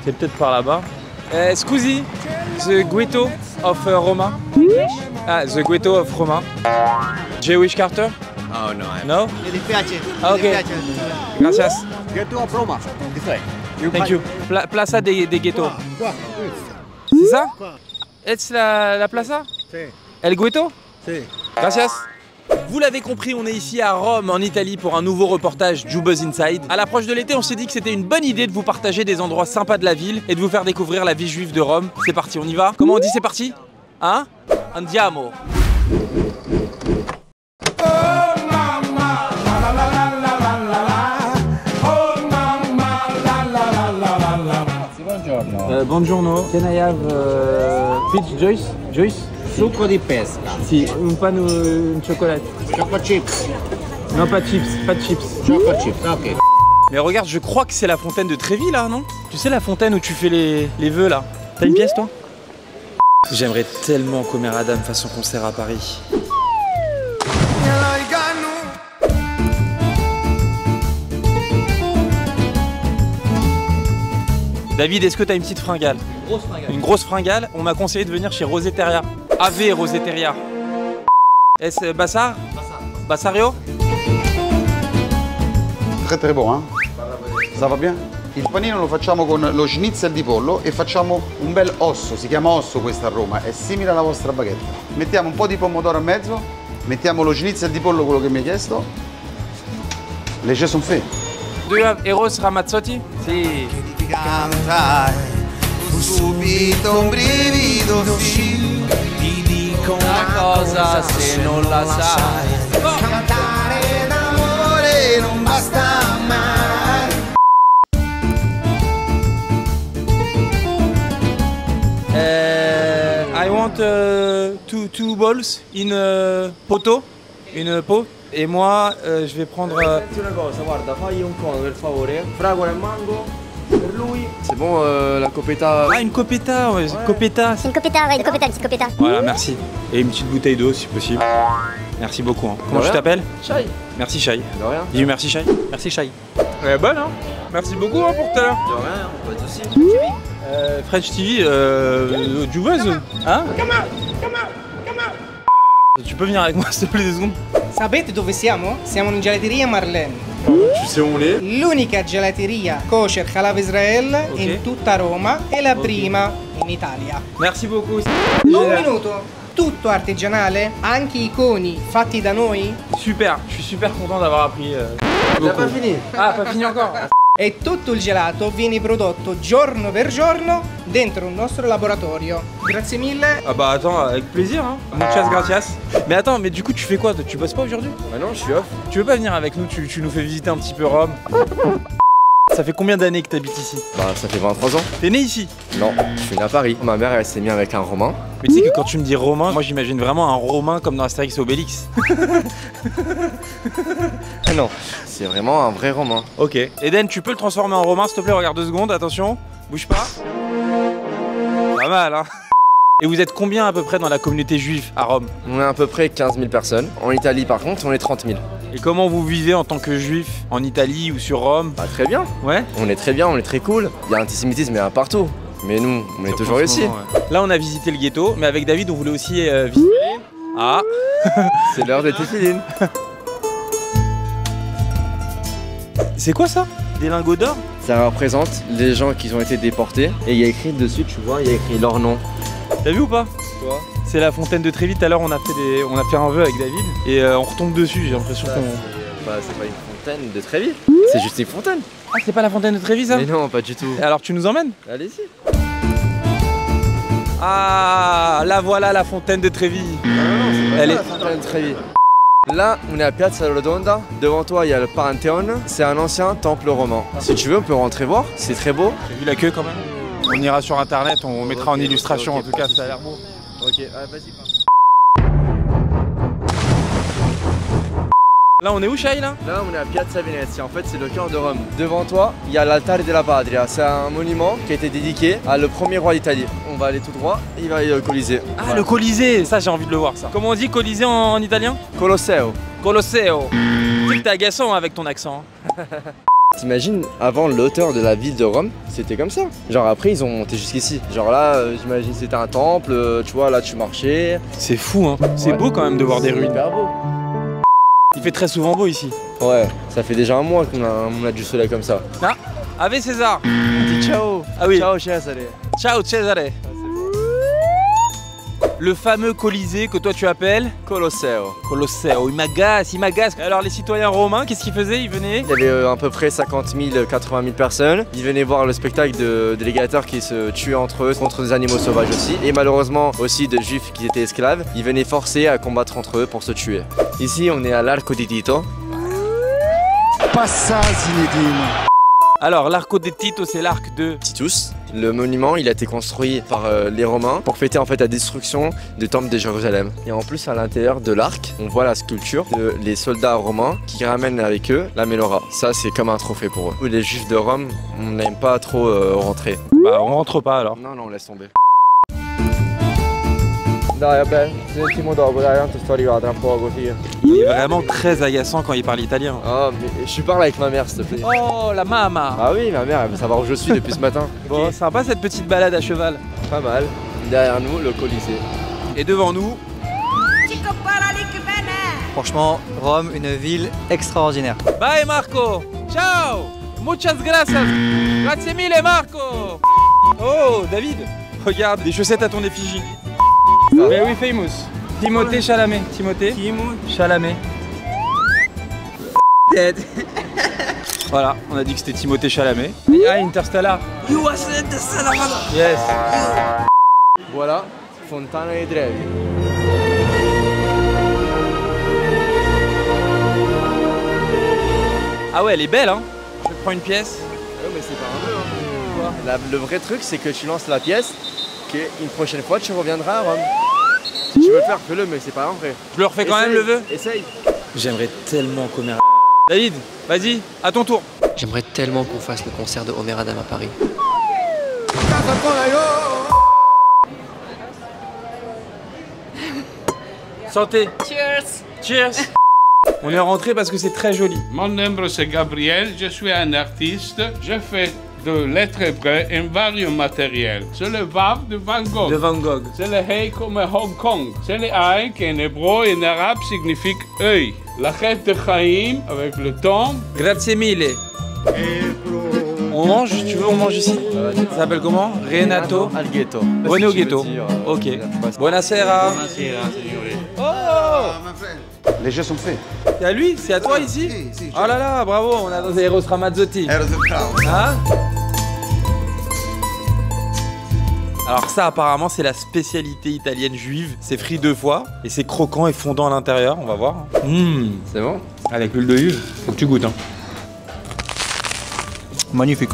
C'est peut-être par là-bas. Scusi, the Gueto of Roma. Ah, the Gueto of Roma. Jewish Carter? Oh no. No? Mi dispiace. Ah, ok. Gracias. Ghetto of Roma. This way. Thank you. Plaza des Ghetto. Qua. C'est ça? Est-ce la Plaza? Sì. El Gueto? Sì. Gracias. Vous l'avez compris, on est ici à Rome, en Italie, pour un nouveau reportage Jubuzz Inside. À l'approche de l'été, on s'est dit que c'était une bonne idée de vous partager des endroits sympas de la ville et de vous faire découvrir la vie juive de Rome. C'est parti, on y va? Comment on dit c'est parti? Hein? Andiamo. Buongiorno. Can I have peach juice? Juice? Succo di pesca. Si, un pan ou une chocolat. Choco chips. Non, pas de chips, pas de chips. Choco chips. Ok. Mais regarde, je crois que c'est la fontaine de Trévi là, non? Tu sais la fontaine où tu fais les vœux là? T'as une pièce toi? J'aimerais tellement qu'Omer Adam fasse son concert à Paris. David, est-ce que t'as une petite fringale? Grosse fringale. Une grosse fringale? On m'a conseillé de venir chez Roseteria. Ave Roseteria. Est-ce Bassar? Bassario? Très bon, hein? Ça va bien? Il panino lo facciamo con lo schnitzel di pollo e facciamo un bel osso, si chiama osso questo a Roma, è simile alla vostra baguette. Mettiamo un po' di pomodoro a mezzo, mettiamo lo schnitzel di pollo, quello che mi hai chiesto. Le cose sono fatte. Do you have Eros Ramazzotti? Si. Cantare, fu subito un brivido, sì. Ti dico una cosa se non la sai. Cantare d'amore non basta mai. I want two balls in poto, une pot. Et moi, je vais prendre. Una cosa, guarda, fagli un cono per favore. Fragola e mango per lui. C'est bon, la copetta. Ah, une copetta, ouais, copetta. Une copetta, ouais, une copetta, une petite copetta. Voilà, merci. Et une petite bouteille d'eau si possible. Merci beaucoup. Hein. Comment De tu rien. t'appelles? Chai. Merci Chai. De rien. Dis merci Chai. Merci Chai. Elle est bonne, hein? Merci beaucoup hein, pour tout à l'heure. De rien, pas de soucis. French TV, du buzz, hein? Tu peux venir avec moi s'il te plaît 2 secondes? Sapete dove siamo? Siamo in gelateria Marlene. Tu sais où on est? L'unica gelateria kosher Halav Israel Ok. in tutta Roma e la prima in Italia. Merci beaucoup. Un minuto, tutto artigianale, anche i coni fatti da noi Super, je suis super content d'avoir appris. On n'a pas fini. Ah, pas fini encore? e tutto il gelato viene prodotto giorno per giorno dentro un nostro laboratorio. Grazie mille. Ah bah attends, avec plaisir hein. Muchas gracias. Mais attends, mais du coup tu fais quoi? Tu bosses pas aujourd'hui? Bah non, je suis off. Tu veux pas venir avec nous? Tu nous fais visiter un petit peu Rome. Ça fait combien d'années que t'habites ici? Bah ça fait 23 ans. T'es né ici? Non, je suis né à Paris. Ma mère elle s'est mise avec un Romain. Mais tu sais que quand tu me dis Romain, moi j'imagine vraiment un Romain comme dans Astérix et Obélix. Ah non, c'est vraiment un vrai Romain. Ok. Eden, tu peux le transformer en Romain s'il te plaît? Regarde 2 secondes, attention. Bouge pas. Pas mal hein. Et vous êtes combien à peu près dans la communauté juive à Rome? On est à peu près 15 000 personnes. En Italie par contre, on est 30 000. Et comment vous vivez en tant que juif en Italie ou sur Rome? Bah très bien. Ouais. On est très bien, on est très cool. Il y a l'antisémitisme partout. Mais nous, on est toujours ici. Là on a visité le ghetto, mais avec David on voulait aussi visiter. Ah. C'est l'heure des téfilines. C'est quoi ça? Des lingots d'or? Ça représente les gens qui ont été déportés. Et il y a écrit dessus, tu vois, il y a écrit leur nom. T'as vu ou pas? Quoi? C'est la fontaine de Trévi. Tout à l'heure on a fait un vœu avec David et on retombe dessus. J'ai l'impression qu'on. Bah c'est pas une fontaine de Trévi. C'est juste une fontaine. Ah c'est pas la fontaine de Trévi ça? Mais non, pas du tout. Alors tu nous emmènes? Allez-y. Ah là voilà la fontaine de Trévi. Elle est. La fontaine de Trévi. Là, on est à Piazza Rotonda. Devant toi, il y a le Pantheon. C'est un ancien temple romain. Si tu veux, on peut rentrer voir. C'est très beau. J'ai vu la queue quand même. On ira sur internet, on mettra en illustration en tout cas, ça a l'air beau. Ok, vas-y. Là on est où Shai là? Là, on est à Piazza Venezia. En fait, c'est le cœur de Rome. Devant toi, il y a l'Altare della Patria. C'est un monument qui a été dédié à le premier roi d'Italie. On va aller tout droit et il va y aller au Colisée. Ah Voilà. le Colisée, ça j'ai envie de le voir ça. Comment on dit Colisée en italien? Colosseo. Colosseo. Tu sais que t'es agaçant avec ton accent. Hein. T'imagines, avant l'auteur de la ville de Rome, c'était comme ça. Genre après, ils ont monté jusqu'ici. Genre là, j'imagine c'était un temple, tu vois, là tu marchais. C'est fou, hein. C'est Ouais. beau quand même de voir des ruines. Super beau. Il fait très souvent beau ici. Ouais, ça fait déjà un mois qu'on a du soleil comme ça. Ah, Ave César. On dit ciao. Ah oui. Ciao, Cesare. Ciao Cesare. Le fameux Colisée que toi tu appelles Colosseo. Colosseo. Il m'agace. Alors les citoyens romains, qu'est-ce qu'ils faisaient? Ils venaient? Il y avait à peu près 50 000, 80 000 personnes. Ils venaient voir le spectacle de gladiateurs qui se tuaient entre eux, contre des animaux sauvages aussi. Et malheureusement aussi de juifs qui étaient esclaves. Ils venaient forcer à combattre entre eux pour se tuer. Ici, on est à l'Arco di Tito. Passa Zinedine. Alors l'Arco de Tito, c'est l'arc de... Titus. Le monument, il a été construit par les Romains pour fêter en fait la destruction du temple de Jérusalem. Et en plus, à l'intérieur de l'arc, on voit la sculpture des soldats romains qui ramènent avec eux la menorah. Ça, c'est comme un trophée pour eux. Les juifs de Rome, on n'aime pas trop rentrer. Bah on rentre pas alors. Non, on laisse tomber. Dai, vabbè, ci sentiamo dopo, dai, tanto sto arrivando tra un poco, figlio. Il est vraiment très agaçant quand il parle italien. Oh, mais je parle avec ma mère, s'il te plaît. Oh la mama. Ah oui, ma mère, elle veut savoir où je suis depuis ce matin. Bon, sympa cette petite balade à cheval. Pas mal. Derrière nous, le Colisée. Et devant nous, Franchement, Rome, une ville extraordinaire. bye Marco. Ciao. Muchas gracias. Grazie mille Marco. Oh David, regarde, des chaussettes à ton effigie. Very famous. Timothée Chalamet. Timothée Chalamet. Voilà, on a dit que c'était Timothée Chalamet. Ah, Interstellar. Yes. Voilà, Fontana dei Trevi. Ah ouais, elle est belle, hein. Je prends une pièce. Ouais, mais c'est pas un jeu, hein. Le vrai truc, c'est que tu lances la pièce, qu'une prochaine fois, tu reviendras à Rome. Si tu veux le faire, fais-le, mais c'est pas un vrai. Je le refais quand même le vœu. Essaye. J'aimerais tellement commettre. David, vas-y, à ton tour. J'aimerais tellement qu'on fasse le concert de Homer Adam à Paris. Santé. Cheers. Cheers. On est rentré parce que c'est très joli. Mon nom c'est Gabriel, je suis un artiste. Je fais de lettres hébreues et varios matériels. C'est le Vav de Van Gogh. De Van Gogh. C'est le Hey comme Hong Kong. C'est le Aïn qui en hébreu et en arabe signifie œil. La fête de Chaim avec le temps. Grazie mille. On mange, tu veux, on mange ici. Ça s'appelle comment? Renato Al ghetto. Buono ghetto. Ok. Buonasera. Oh! Les jeux sont faits. C'est à lui? C'est à toi ici? Sì, Oh là là, bravo, on a dans Eros Ramazzotti. Ero bravo. Hein? Alors ça apparemment c'est la spécialité italienne juive, c'est frit 2 fois et c'est croquant et fondant à l'intérieur, on va voir. C'est bon? Avec l'huile d'olive, faut que tu goûtes. Hein. Magnifique.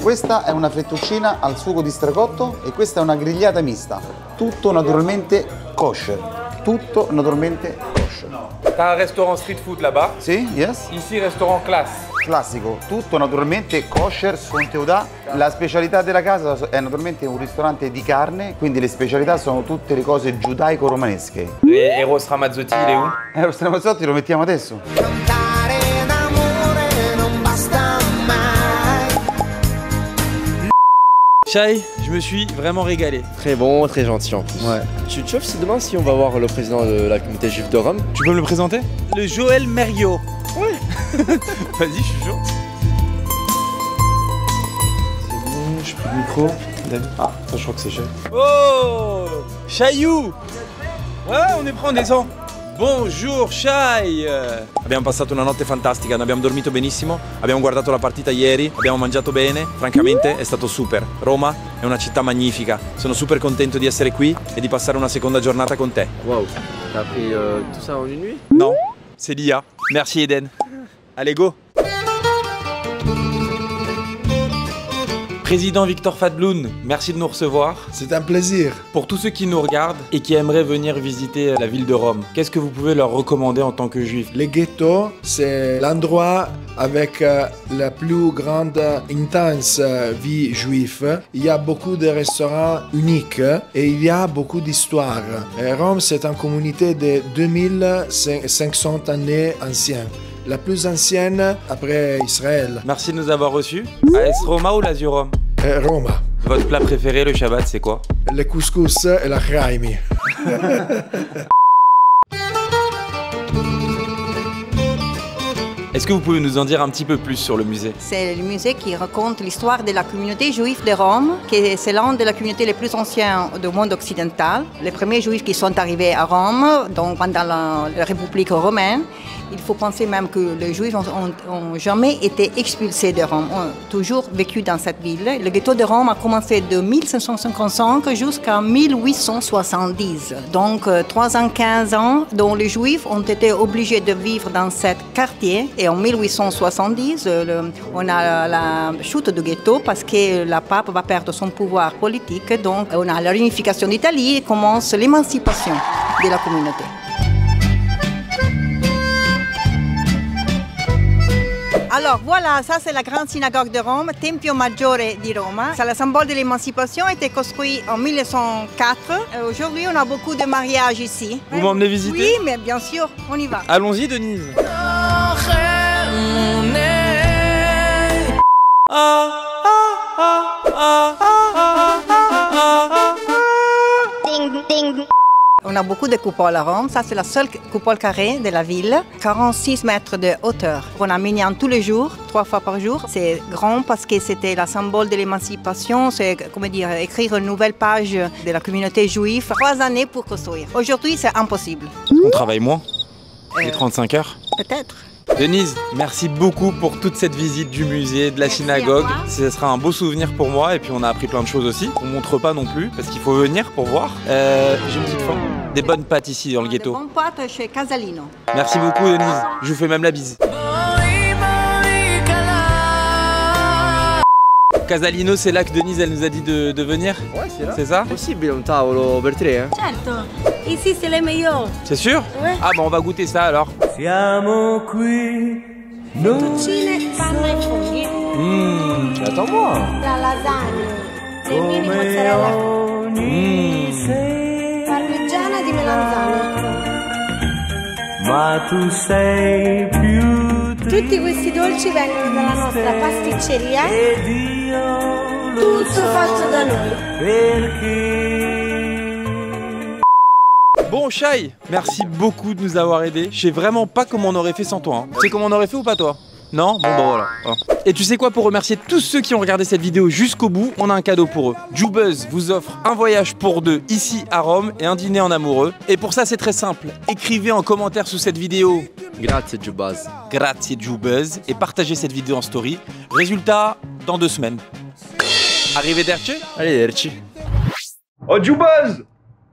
Questa è una fettuccina al sugo di stracotto e questa è una grigliata mista. Tutto naturalmente kosher. Tutto naturalmente kosher. T'as un restaurant street food là-bas, Sì? Yes? ici restaurant classe. Classico, tutto naturalmente kosher, con Teudà. La specialità della casa è naturalmente un ristorante di carne, quindi le specialità sono tutte le cose giudaico-romanesche. Et Eros Ramazzotti il est où? Lo Stramazzotti lo mettiamo adesso. Chai, je me suis vraiment régalé. Très bon, très gentil en plus. Ouais. Tu te chauffes si demain si on va voir le président de la communauté juive de Rome? Tu peux me le présenter? Le Joël Merriot. Ouais. Vas-y, je suis chaud. C'est bon, je prends le micro. David. Ah, ça, je crois que c'est Chai. Oh, Chaillou. Ouais, on est prêt, on descend. Bonjour Chai! Abbiamo passato una notte fantastica, abbiamo dormito benissimo, abbiamo guardato la partita ieri, abbiamo mangiato bene, francamente è stato super. Roma è una città magnifica, sono super contento di essere qui e di passare una seconda giornata con te. Waouh, t'as appris tout ça en une nuit? Non, c'est l'IA. Merci Eden. Allez go! Président Victor Fadloun, merci de nous recevoir. C'est un plaisir. Pour tous ceux qui nous regardent et qui aimeraient venir visiter la ville de Rome, qu'est-ce que vous pouvez leur recommander en tant que juif? Le ghetto, c'est l'endroit avec la plus grande intense vie juive. Il y a beaucoup de restaurants uniques et il y a beaucoup d'histoires. Rome, c'est une communauté de 2500 années ancienne. la plus ancienne après Israël. Merci de nous avoir reçus. AS Roma ou Lazio Rome? Roma. Votre plat préféré le Shabbat, c'est quoi? Le couscous et la chraimi. Est-ce que vous pouvez nous en dire un petit peu plus sur le musée? C'est le musée qui raconte l'histoire de la communauté juive de Rome, qui c'est l'une des communautés les plus anciennes du monde occidental. Les premiers juifs qui sont arrivés à Rome, donc pendant la République romaine. Il faut penser même que les juifs n'ont jamais été expulsés de Rome, ont toujours vécu dans cette ville. Le ghetto de Rome a commencé de 1555 jusqu'à 1870. Donc 315 ans dont les juifs ont été obligés de vivre dans ce quartier. Et en 1870, on a la chute du ghetto parce que le pape va perdre son pouvoir politique. Donc on a la réunification d'Italie et commence l'émancipation de la communauté. Alors voilà, ça c'est la grande synagogue de Rome, Tempio Maggiore di Roma. C'est le symbole de l'émancipation, a été construit en 1904. Aujourd'hui, on a beaucoup de mariages ici. Vous m'emmenez visiter? Oui, mais bien sûr, on y va. Allons-y, Denise. On a beaucoup de coupoles à Rome. Ça, c'est la seule coupole carrée de la ville. 46 mètres de hauteur. On a minyan tous les jours, 3 fois par jour. C'est grand parce que c'était le symbole de l'émancipation. C'est, comment dire, écrire une nouvelle page de la communauté juive. 3 années pour construire. Aujourd'hui, c'est impossible. On travaille moins? Les 35 heures? Peut-être. Denise, merci beaucoup pour toute cette visite du musée, de la synagogue. Ce sera un beau souvenir pour moi et puis on a appris plein de choses aussi. On montre pas non plus parce qu'il faut venir pour voir. J'ai une petite faim. Des bonnes pâtes ici dans le ghetto. Des bonnes pâtes chez Casalino. Merci beaucoup Denise, je vous fais même la bise. Casalino, c'est là que Denise elle nous a dit de venir? Ouais, c'est là. C'est ça? Possibile un tavolo per 3, hein? Certo, ici c'est les meilleurs. C'est sûr? Ouais. Ah bah on va goûter ça alors. Siamo qui. Fettuccine, panna e funghi. Attends-moi. La lasagna, le mini mozzarella, parmigiana di melanzana. Ma tu sei più. Tutti questi dolci vengono dalla nostra pasticceria. Tutto fatto da noi. Bon Shai, merci beaucoup de nous avoir aidés. Je sais vraiment pas comment on aurait fait sans toi. Tu sais comment on aurait fait ou pas toi? Non? Bon bah voilà. Et tu sais quoi, pour remercier tous ceux qui ont regardé cette vidéo jusqu'au bout, on a un cadeau pour eux. Jubuzz vous offre un voyage pour 2 ici à Rome et un dîner en amoureux. Et pour ça c'est très simple, écrivez en commentaire sous cette vidéo Grazie Jubuzz. Grazie Jubuzz et partagez cette vidéo en story. Résultat, dans 2 semaines. Arrivederci. Arrivederci. Oh Jubuzz!